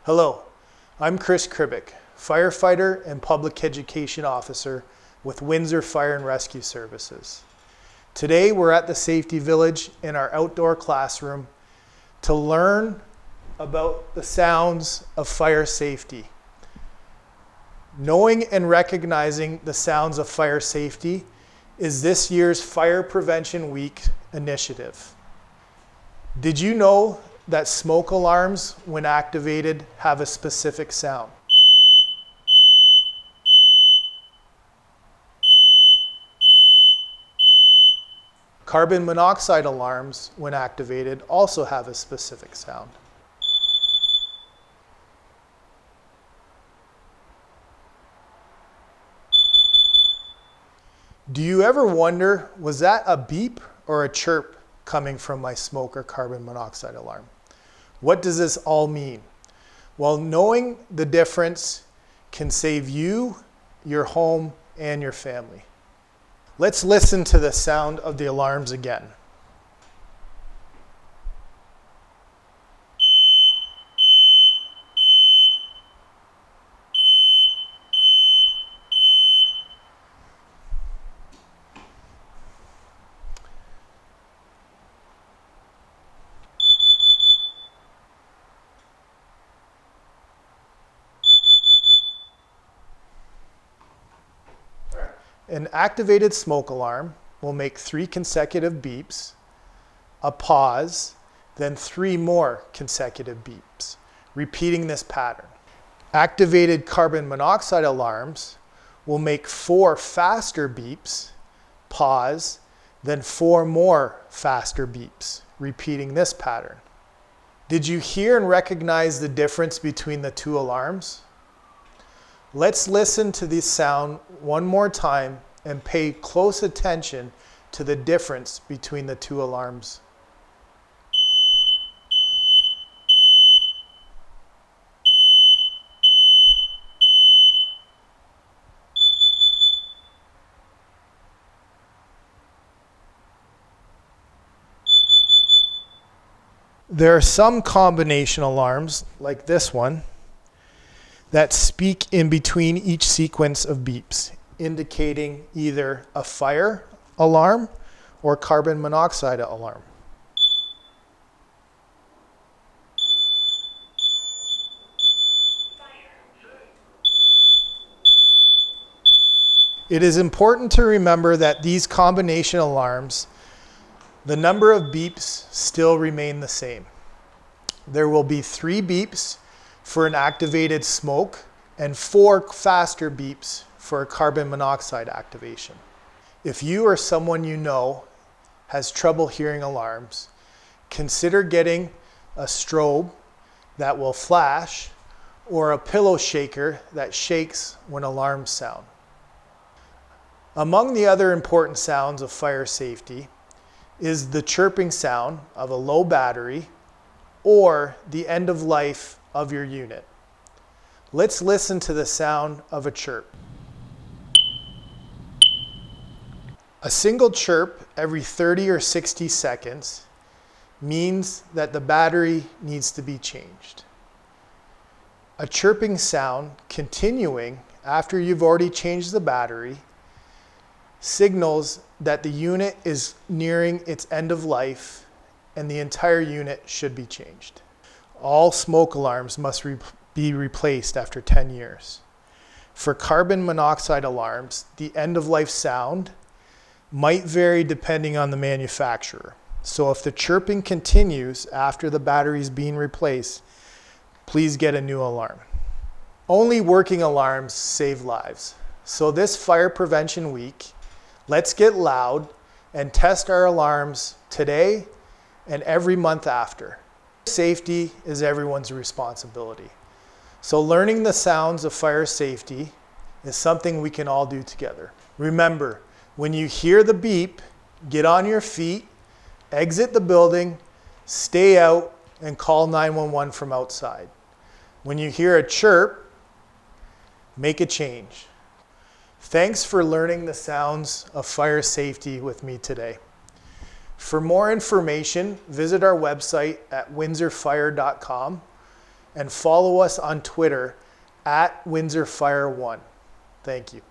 Hello, I'm Chris Kreibich, firefighter and public education officer with Windsor Fire and Rescue Services. Today we're at the Safety Village in our outdoor classroom to learn about the sounds of fire safety. Knowing and recognizing the sounds of fire safety is this year's Fire Prevention Week initiative. Did you know that smoke alarms, when activated, have a specific sound? Carbon monoxide alarms, when activated, also have a specific sound. Do you ever wonder, was that a beep or a chirp coming from my smoke or carbon monoxide alarm? What does this all mean? Well, knowing the difference can save you, your home, and your family. Let's listen to the sound of the alarms again. An activated smoke alarm will make 3 consecutive beeps, a pause, then 3 more consecutive beeps, repeating this pattern. Activated carbon monoxide alarms will make 4 faster beeps, pause, then 4 more faster beeps, repeating this pattern. Did you hear and recognize the difference between the 2 alarms? Let's listen to this sound one more time and pay close attention to the difference between the 2 alarms. There are some combination alarms, like this one, that speak in between each sequence of beeps, indicating either a fire alarm or carbon monoxide alarm. It is important to remember that these combination alarms, the number of beeps still remain the same. There will be 3 beeps for an activated smoke and 4 faster beeps for a carbon monoxide activation. If you or someone you know has trouble hearing alarms, consider getting a strobe that will flash or a pillow shaker that shakes when alarms sound. Among the other important sounds of fire safety is the chirping sound of a low battery or the end of life of your unit. Let's listen to the sound of a chirp. A single chirp every 30 or 60 seconds means that the battery needs to be changed. A chirping sound continuing after you've already changed the battery signals that the unit is nearing its end of life and the entire unit should be changed. All smoke alarms must be replaced after 10 years. For carbon monoxide alarms, the end-of-life sound might vary depending on the manufacturer. So if the chirping continues after the battery is being replaced, please get a new alarm. Only working alarms save lives. So this Fire Prevention Week, let's get loud and test our alarms today and every month after. Safety is everyone's responsibility. So learning the sounds of fire safety is something we can all do together. Remember, when you hear the beep, get on your feet, exit the building, stay out, and call 911 from outside. When you hear a chirp, make a change. Thanks for learning the sounds of fire safety with me today. For more information, visit our website at windsorfire.com and follow us on Twitter at WindsorFire1. Thank you.